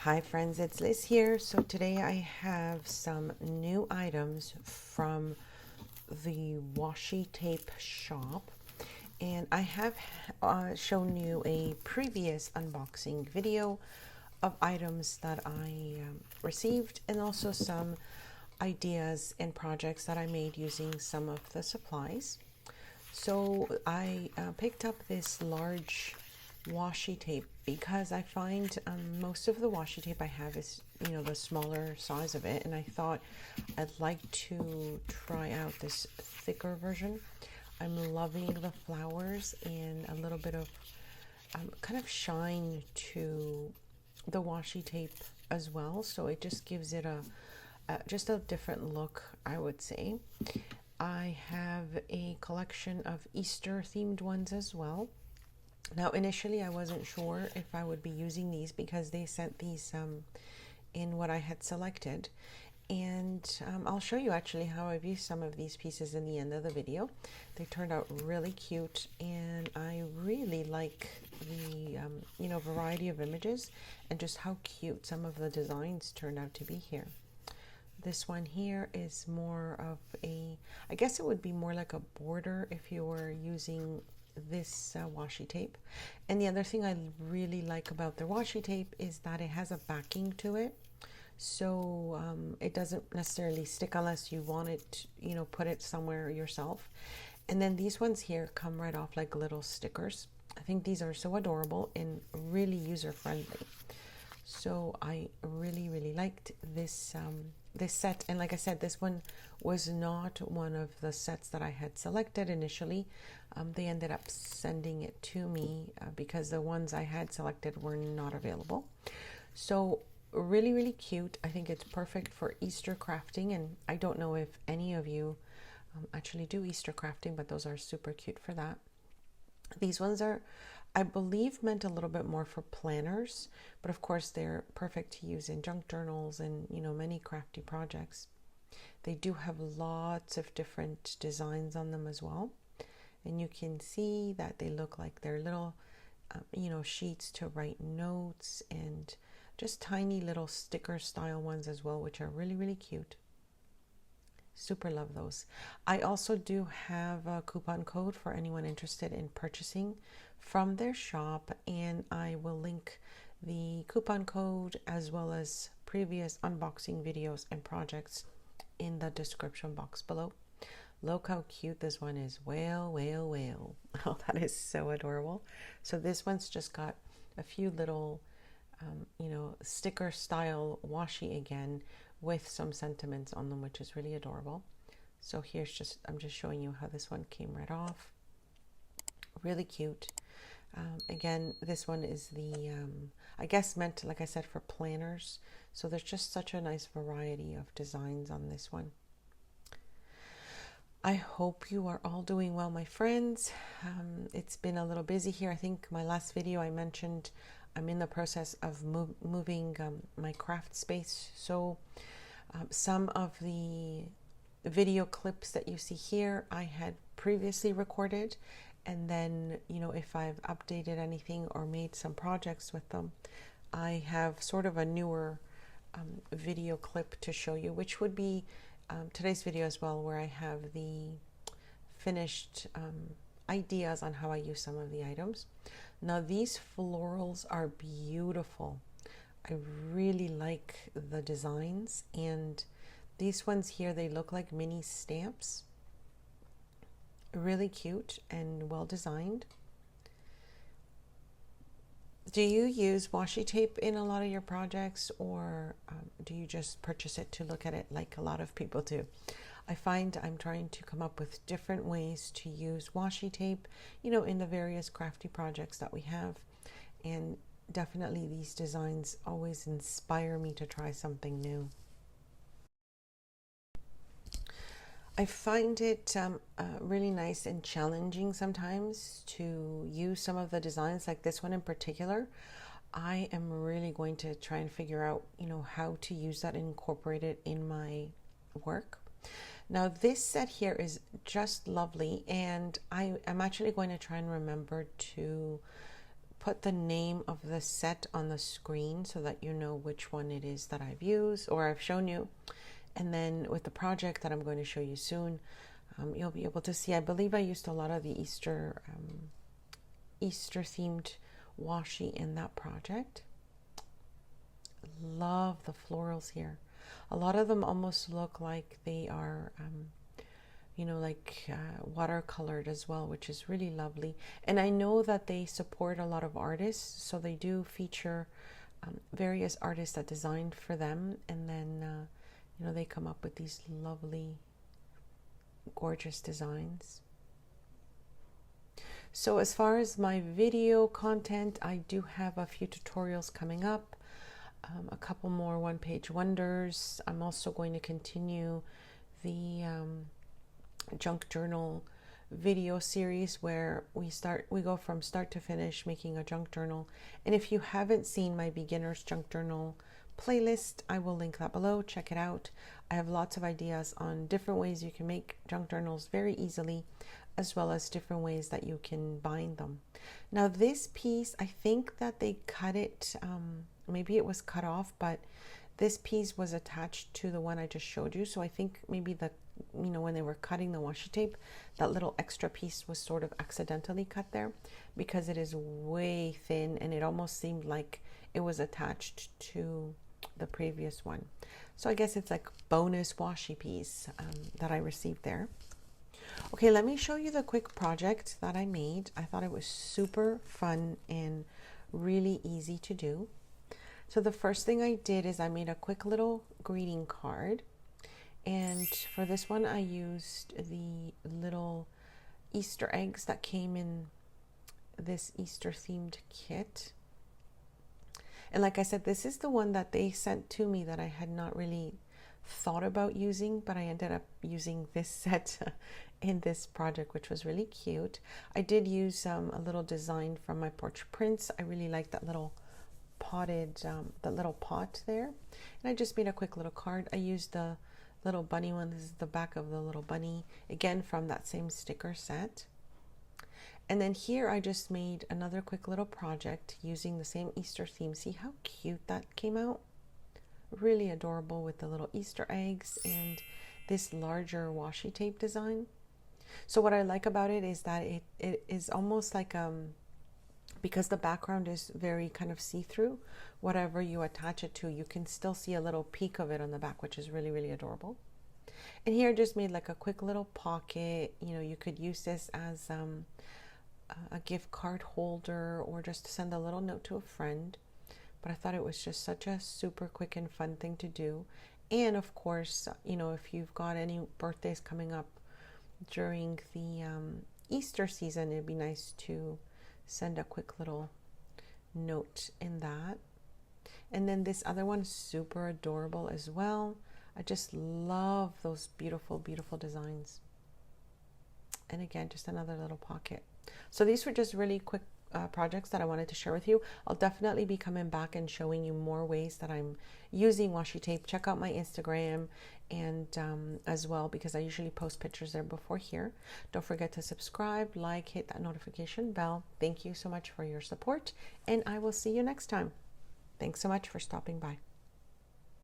Hi friends, it's Liz here. So today I have some new items from the Washi tape shop, and I have shown you a previous unboxing video of items that I received, and also some ideas and projects that I made using some of the supplies. So I picked up this large washi tape because I find most of the washi tape I have is, the smaller size of it, and I thought I'd like to try out this thicker version. I'm loving the flowers and a little bit of kind of shine to the washi tape as well, so it just gives it just a different look, I would say. I have a collection of Easter themed ones as well. Now, initially, I wasn't sure if I would be using these because they sent these in what I had selected. And I'll show you actually how I've used some of these pieces in the end of the video. They turned out really cute, and I really like the variety of images and just how cute some of the designs turned out to be here. This one here is more of I guess it would be more like a border if you were using this washi tape. And the other thing I really like about the washi tape is that it has a backing to it. So it doesn't necessarily stick unless you want it, put it somewhere yourself. And then these ones here come right off like little stickers. I think these are so adorable and really user friendly. So I really liked this this set, and like I said, this one was not one of the sets that I had selected initially. They ended up sending it to me because the ones I had selected were not available. So really cute. I think it's perfect for Easter crafting, and I don't know if any of you actually do Easter crafting, but those are super cute for that. These ones are, I believe, meant a little bit more for planners, but of course they're perfect to use in junk journals and, many crafty projects. They do have lots of different designs on them as well. And you can see that they look like they're little, sheets to write notes, and just tiny little sticker style ones as well, which are really cute. Super love those. I also do have a coupon code for anyone interested in purchasing from their shop, and I will link the coupon code as well as previous unboxing videos and projects in the description box below. Look how cute this one is. Whale. Oh, that is so adorable. So this one's just got a few little sticker style washi again with some sentiments on them, which is really adorable. So here's I'm just showing you how this one came right off. Really cute. Again, this one is the I guess meant, like I said, for planners. So there's just such a nice variety of designs on this one. I hope you are all doing well, my friends. It's been a little busy here. I think my last video I mentioned I'm in the process of moving my craft space. So some of the video clips that you see here I had previously recorded, and then if I've updated anything or made some projects with them, I have sort of a newer video clip to show you, which would be today's video as well, where I have the finished ideas on how I use some of the items. Now these florals are beautiful. I really like the designs, and these ones here, they look like mini stamps. Really cute and well designed. Do you use washi tape in a lot of your projects, or do you just purchase it to look at it like a lot of people do? I find I'm trying to come up with different ways to use washi tape, in the various crafty projects that we have. And definitely these designs always inspire me to try something new. I find it really nice and challenging sometimes to use some of the designs, like this one in particular. I am really going to try and figure out, how to use that and incorporate it in my work. Now this set here is just lovely, and I am actually going to try and remember to put the name of the set on the screen so that you know which one it is that I've used or I've shown you. And then with the project that I'm going to show you soon, you'll be able to see. I believe I used a lot of the Easter themed washi in that project. Love the florals here. A lot of them almost look like they are you know, like watercolored as well, which is really lovely. And I know that they support a lot of artists, so they do feature various artists that designed for them, and then you know, they come up with these lovely, gorgeous designs. So as far as my video content, I do have a few tutorials coming up, a couple more one-page wonders. I'm also going to continue the junk journal video series where we go from start to finish making a junk journal. And if you haven't seen my beginner's junk journal playlist, I will link that below. Check it out. I have lots of ideas on different ways you can make junk journals very easily, as well as different ways that you can bind them. Now this piece, I think that they cut it, maybe it was cut off, but this piece was attached to the one I just showed you. So I think maybe you know, when they were cutting the washi tape, that little extra piece was sort of accidentally cut there, because it is way thin and it almost seemed like it was attached to the previous one. So I guess it's like bonus washi piece that I received there. Okay, let me show you the quick project that I made. I thought it was super fun and really easy to do. So the first thing I did is I made a quick little greeting card. And for this one, I used the little Easter eggs that came in this Easter themed kit. And like I said, this is the one that they sent to me that I had not really thought about using, but I ended up using this set in this project, which was really cute. I did use a little design from my Porch Prints. I really like that little potted, that little pot there. And I just made a quick little card. I used the little bunny one. This is the back of the little bunny, again from that same sticker set. And then here I just made another quick little project using the same Easter theme. See how cute that came out? Really adorable with the little Easter eggs and this larger washi tape design. So what I like about it is that it is almost like because the background is very kind of see-through, whatever you attach it to, you can still see a little peek of it on the back, which is really, really adorable. And here I just made like a quick little pocket. You know, you could use this as a gift card holder or just to send a little note to a friend. But I thought it was just such a super quick and fun thing to do. And of course, you know, if you've got any birthdays coming up during the Easter season, it'd be nice to send a quick little note in that. And then this other one, super adorable as well. I just love those beautiful, beautiful designs. And again, just another little pocket. So these were just really quick projects that I wanted to share with you. I'll definitely be coming back and showing you more ways that I'm using washi tape. Check out my Instagram and as well, because I usually post pictures there before here. Don't forget to subscribe, like, hit that notification bell. Thank you so much for your support, and I will see you next time. Thanks so much for stopping by.